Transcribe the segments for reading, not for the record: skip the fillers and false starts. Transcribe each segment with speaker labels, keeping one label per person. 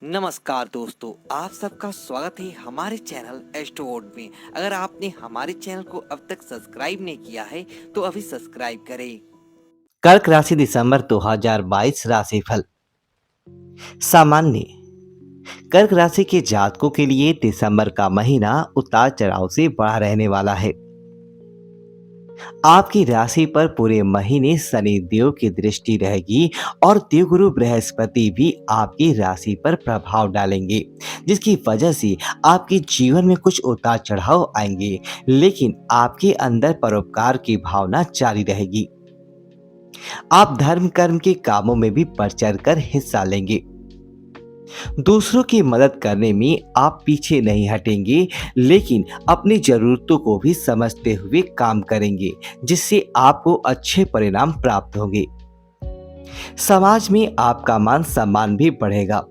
Speaker 1: नमस्कार दोस्तों, आप सबका स्वागत है हमारे चैनल एस्ट्रोवर्ड में। अगर आपने हमारे चैनल को अब तक सब्सक्राइब नहीं किया है तो अभी सब्सक्राइब करें।
Speaker 2: कर्क राशि दिसंबर 2022 राशिफल सामान्य। कर्क राशि के जातकों के लिए दिसंबर का महीना उतार चढ़ाव से बड़ा रहने वाला है। आपकी राशि पर पूरे महीने शनि देव की दृष्टि रहेगी और देवगुरु बृहस्पति भी आपकी राशि पर प्रभाव डालेंगे, जिसकी वजह से आपके जीवन में कुछ उतार चढ़ाव आएंगे, लेकिन आपके अंदर परोपकार की भावना जारी रहेगी। आप धर्म कर्म के कामों में भी बढ़ चढ़ कर हिस्सा लेंगे। दूसरों की मदद करने में आप पीछे नहीं हटेंगे, लेकिन अपनी जरूरतों को भी समझते हुए काम करेंगे, जिससे आपको अच्छे परिणाम प्राप्त होंगे। समाज में आपका मान सम्मान भी बढ़ेगा।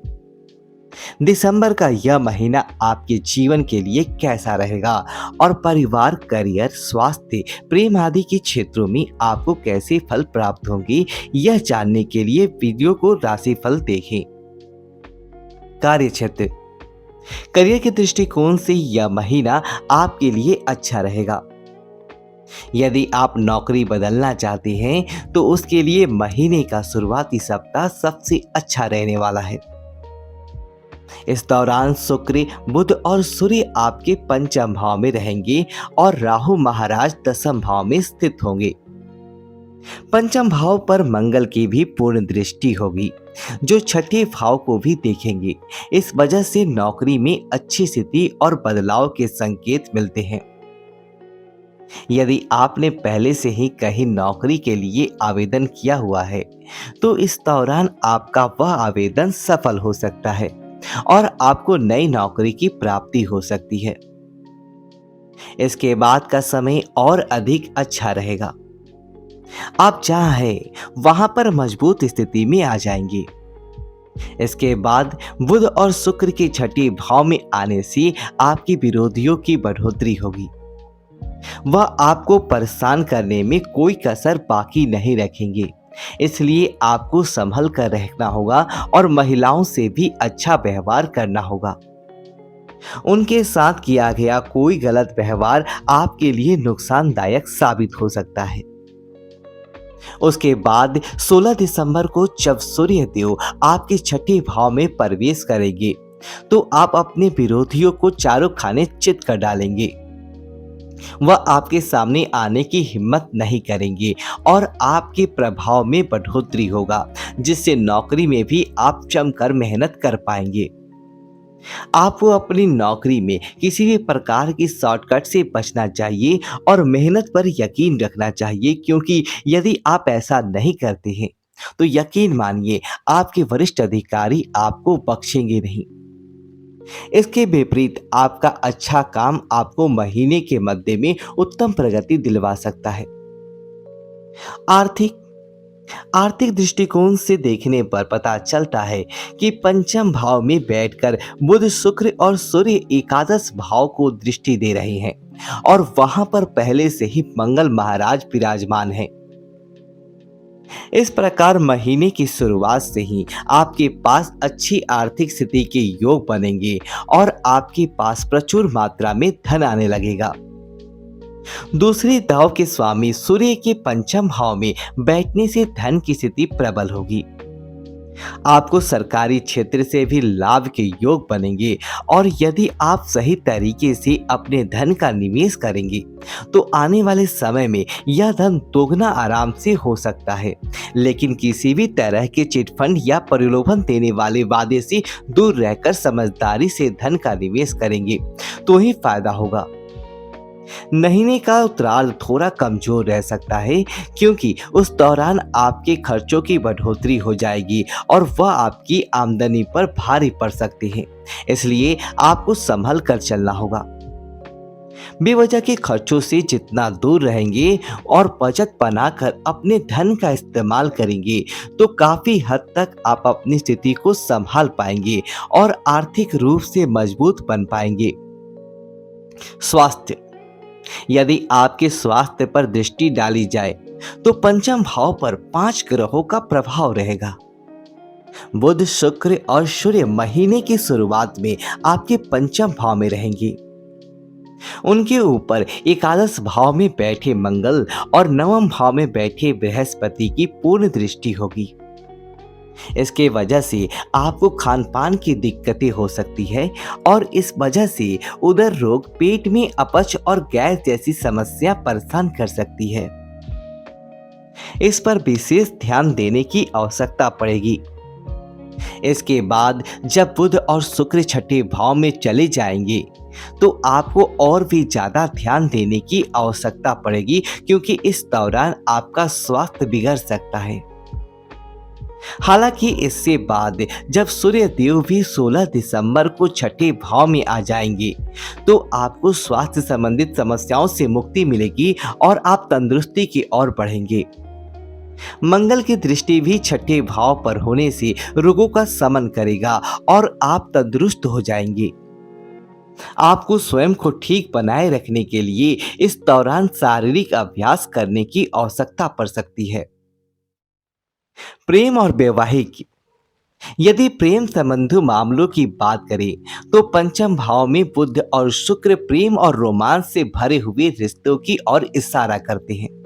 Speaker 2: दिसंबर का यह महीना आपके जीवन के लिए कैसा रहेगा और परिवार, करियर, स्वास्थ्य, प्रेम आदि के क्षेत्रों में आपको कैसे फल प्राप्त होंगे, यह जानने के लिए वीडियो को राशिफल देखें। कार्य क्षेत्र। करियर के दृष्टिकोण से यह महीना आपके लिए अच्छा रहेगा। यदि आप नौकरी बदलना चाहते हैं तो उसके लिए महीने का शुरुआती सप्ताह सबसे अच्छा रहने वाला है। इस दौरान शुक्र, बुध और सूर्य आपके पंचम भाव में रहेंगे और राहु महाराज दसम भाव में स्थित होंगे। पंचम भाव पर मंगल की भी पूर्ण दृष्टि होगी, जो छठे भाव को भी देखेंगे। इस वजह से नौकरी में अच्छी स्थिति और बदलाव के संकेत मिलते हैं। यदि आपने पहले से ही कहीं नौकरी के लिए आवेदन किया हुआ है तो इस दौरान आपका वह आवेदन सफल हो सकता है और आपको नई नौकरी की प्राप्ति हो सकती है। इसके बाद का समय और अधिक अच्छा रहेगा। आप जहां हैं वहां पर मजबूत स्थिति में आ जाएंगे। इसके बाद बुध और शुक्र के छठे भाव में आने से आपके विरोधियों की बढ़ोतरी होगी। वह आपको परेशान करने में कोई कसर बाकी नहीं रखेंगे, इसलिए आपको संभल कर रहना होगा और महिलाओं से भी अच्छा व्यवहार करना होगा। उनके साथ किया गया कोई गलत व्यवहार आपके लिए नुकसानदायक साबित हो सकता है। उसके बाद 16 दिसंबर को जब सूर्य देव आपके छठे भाव में प्रवेश करेंगे तो आप अपने विरोधियों को चारों खाने चित कर डालेंगे। वह आपके सामने आने की हिम्मत नहीं करेंगे और आपके प्रभाव में बढ़ोतरी होगा, जिससे नौकरी में भी आप जमकर मेहनत कर पाएंगे। आपको अपनी नौकरी में किसी भी प्रकार की शॉर्टकट से बचना चाहिए और मेहनत पर यकीन रखना चाहिए, क्योंकि यदि आप ऐसा नहीं करते हैं तो यकीन मानिए आपके वरिष्ठ अधिकारी आपको बख्शेंगे नहीं। इसके विपरीत आपका अच्छा काम आपको महीने के मध्य में उत्तम प्रगति दिलवा सकता है। आर्थिक आर्थिक दृष्टिकोण से देखने पर पता चलता है कि पंचम भाव में बैठकर बुध, शुक्र और सूर्य एकादश भाव को दृष्टि दे रहे हैं और वहां पर पहले से ही मंगल महाराज विराजमान हैं। इस प्रकार महीने की शुरुआत से ही आपके पास अच्छी आर्थिक स्थिति के योग बनेंगे और आपके पास प्रचुर मात्रा में धन आने लगेगा। दूसरे भाव के स्वामी सूर्य के पंचम भाव में बैठने से धन की स्थिति प्रबल होगी। आपको सरकारी क्षेत्र से भी लाभ के योग बनेंगे और यदि आप सही तरीके से अपने धन का निवेश करेंगे तो आने वाले समय में यह धन दोगुना आराम से हो सकता है। लेकिन किसी भी तरह के चिटफंड या प्रलोभन देने वाले वादे से दूर रहकर समझदारी से धन का निवेश करेंगे तो ही फायदा होगा। महीने का उत्तरार्ध थोड़ा कमजोर रह सकता है, क्योंकि उस दौरान आपके खर्चों की बढ़ोतरी हो जाएगी और वह आपकी आमदनी पर भारी पड़ सकते हैं। इसलिए आपको संभल कर चलना होगा। बेवजह के खर्चों से जितना दूर रहेंगे और बचत बनाकर अपने धन का इस्तेमाल करेंगे तो काफी हद तक आप अपनी स्थिति को संभाल पाएंगे और आर्थिक रूप से मजबूत बन पाएंगे। स्वास्थ्य। यदि आपके स्वास्थ्य पर दृष्टि डाली जाए तो पंचम भाव पर 5 ग्रहों का प्रभाव रहेगा। बुध, शुक्र और सूर्य महीने की शुरुआत में आपके पंचम भाव में रहेंगे। उनके ऊपर एकादश भाव में बैठे मंगल और नवम भाव में बैठे बृहस्पति की पूर्ण दृष्टि होगी। इसके वजह से आपको खान पान की दिक्कतें हो सकती है और इस वजह से उदर रोग, पेट में अपच और गैस जैसी समस्या परेशान कर सकती है। इस पर विशेष ध्यान देने की आवश्यकता पड़ेगी। इसके बाद जब बुध और शुक्र छठे भाव में चले जाएंगे तो आपको और भी ज्यादा ध्यान देने की आवश्यकता पड़ेगी, क्योंकि इस दौरान आपका स्वास्थ्य बिगड़ सकता है। हालांकि इससे बाद जब सूर्य देव भी 16 दिसंबर को छठे भाव में आ जाएंगे तो आपको स्वास्थ्य संबंधित समस्याओं से मुक्ति मिलेगी और आप तंदुरुस्ती की ओर बढ़ेंगे। मंगल की दृष्टि भी छठे भाव पर होने से रोगों का शमन करेगा और आप तंदुरुस्त हो जाएंगे। आपको स्वयं को ठीक बनाए रखने के लिए इस दौरान शारीरिक अभ्यास करने की आवश्यकता पड़ सकती है। प्रेम और वैवाहिक, यदि प्रेम संबंधी मामलों की बात करें तो पंचम भाव में बुध और शुक्र प्रेम और रोमांस से भरे हुए रिश्तों की ओर इशारा करते हैं।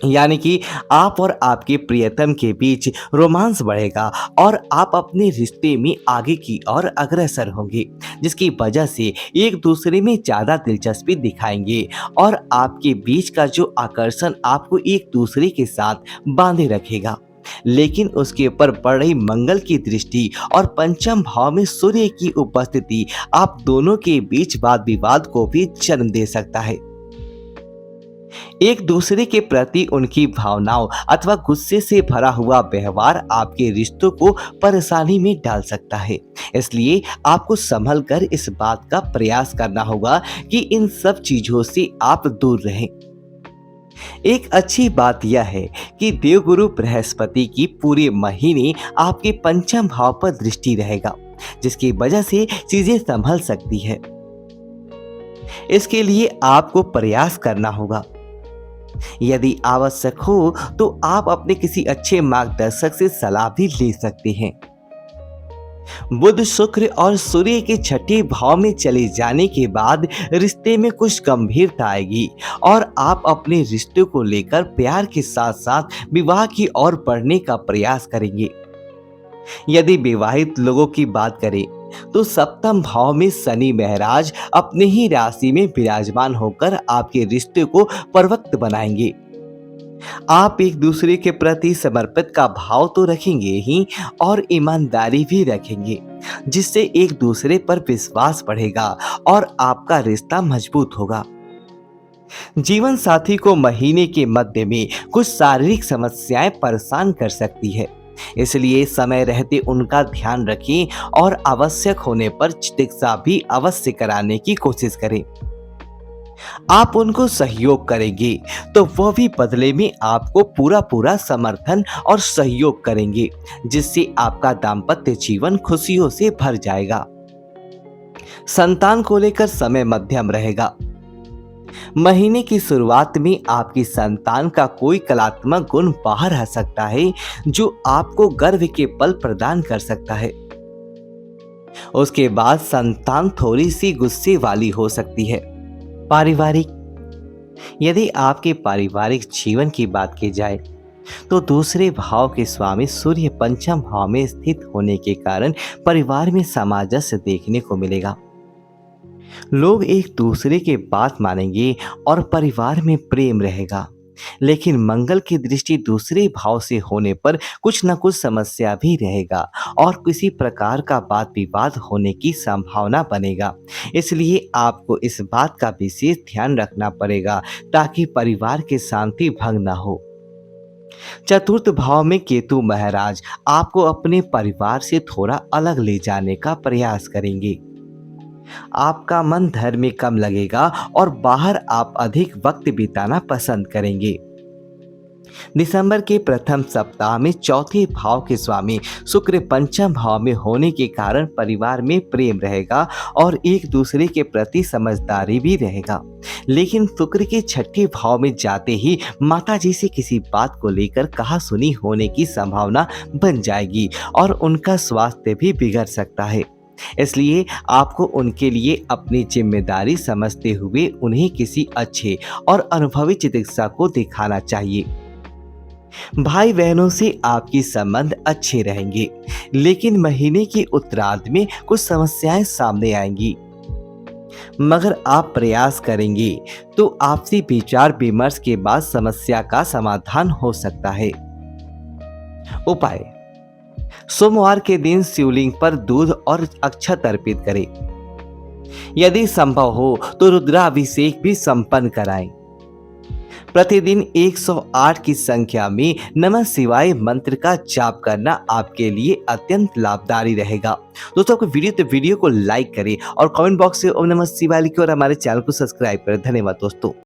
Speaker 2: यानी कि आप और आपके प्रियतम के बीच रोमांस बढ़ेगा और आप अपने रिश्ते में आगे की ओर अग्रसर होंगे, जिसकी वजह से एक दूसरे में ज़्यादा दिलचस्पी दिखाएंगे और आपके बीच का जो आकर्षण आपको एक दूसरे के साथ बांधे रखेगा। लेकिन उसके ऊपर पड़ रही मंगल की दृष्टि और पंचम भाव में सूर्य की उपस्थिति आप दोनों के बीच वाद विवाद को भी जन्म दे सकता है। एक दूसरे के प्रति उनकी भावनाओं अथवा गुस्से से भरा हुआ व्यवहार आपके रिश्तों को परेशानी में डाल सकता है। इसलिए आपको संभल कर इस बात का प्रयास करना होगा कि इन सब चीजों से आप दूर रहें। एक अच्छी बात यह है कि देवगुरु बृहस्पति की पूरे महीने आपके पंचम भाव पर दृष्टि रहेगा, जिसकी वजह से चीजें संभल सकती है। इसके लिए आपको प्रयास करना होगा। यदि आवश्यक हो तो आप अपने किसी अच्छे मार्गदर्शक से सलाह भी ले सकते हैं। बुध, शुक्र और सूर्य के छठे भाव में चले जाने के बाद रिश्ते में कुछ गंभीरता आएगी और आप अपने रिश्ते को लेकर प्यार के साथ साथ विवाह की ओर बढ़ने का प्रयास करेंगे। यदि विवाहित लोगों की बात करें तो सप्तम भाव में शनि महाराज अपने ही राशि में विराजमान होकर आपके रिश्ते को प्रवक्त बनाएंगे। आप एक दूसरे के प्रति समर्पित का भाव तो रखेंगे ही और ईमानदारी भी रखेंगे, जिससे एक दूसरे पर विश्वास बढ़ेगा और आपका रिश्ता मजबूत होगा। जीवन साथी को महीने के मध्य में कुछ शारीरिक समस्याएं परेशान कर सकती है, इसलिए समय रहते उनका ध्यान रखें और आवश्यक होने पर चिकित्सा भी अवश्य कराने की कोशिश करें। आप उनको सहयोग करेंगे तो वह भी बदले में आपको पूरा समर्थन और सहयोग करेंगे, जिससे आपका दाम्पत्य जीवन खुशियों से भर जाएगा। संतान को लेकर समय मध्यम रहेगा। महीने की शुरुआत में आपकी संतान का कोई कलात्मक गुण बाहर आ सकता है जो आपको गर्व के पल प्रदान कर सकता है। उसके बाद संतान थोड़ी सी गुस्से वाली हो सकती है। पारिवारिक, यदि आपके पारिवारिक जीवन की बात की जाए तो दूसरे भाव के स्वामी सूर्य पंचम भाव में स्थित होने के कारण परिवार में सामंजस्य देखने को मिलेगा। लोग एक दूसरे के बात मानेंगे और परिवार में प्रेम रहेगा। लेकिन मंगल की दृष्टि दूसरे भाव से होने पर कुछ न कुछ समस्या भी रहेगा और किसी प्रकार का वाद विवाद होने की संभावना बनेगा। इसलिए आपको इस बात का विशेष ध्यान रखना पड़ेगा ताकि परिवार की शांति भंग न हो। चतुर्थ भाव में केतु महाराज आपको अपने परिवार से थोड़ा अलग ले जाने का प्रयास करेंगे। आपका मन धर्म में कम लगेगा और बाहर आप अधिक वक्त बिताना पसंद करेंगे। दिसंबर के प्रथम सप्ताह में चौथे भाव के स्वामी शुक्र पंचम भाव में होने के कारण परिवार में प्रेम रहेगा और एक दूसरे के प्रति समझदारी भी रहेगा। लेकिन शुक्र के छठे भाव में जाते ही माता जी से किसी बात को लेकर कहासुनी होने की संभावना बन जाएगी और उनका स्वास्थ्य भी बिगड़ सकता है। इसलिए आपको उनके लिए अपनी जिम्मेदारी समझते हुए उन्हें किसी अच्छे और अनुभवी चिकित्सक को दिखाना चाहिए। भाई बहनों से आपके संबंध अच्छे रहेंगे, लेकिन महीने के उत्तरार्ध में कुछ समस्याएं सामने आएंगी। मगर आप प्रयास करेंगे तो आपसी विचार विमर्श के बाद समस्या का समाधान हो सकता है। उपाय: सोमवार के दिन शिवलिंग पर दूध और अक्षत अर्पित करें। यदि संभव हो तो रुद्राभिषेक भी संपन्न कराएं। प्रतिदिन 108 की संख्या में नमः शिवाय मंत्र का जाप करना आपके लिए अत्यंत लाभकारी रहेगा। दोस्तों, आपको वीडियो को लाइक करें और कमेंट बॉक्स से ओम नमः शिवाय लिखें और हमारे चैनल को सब्सक्राइब करें। धन्यवाद दोस्तों।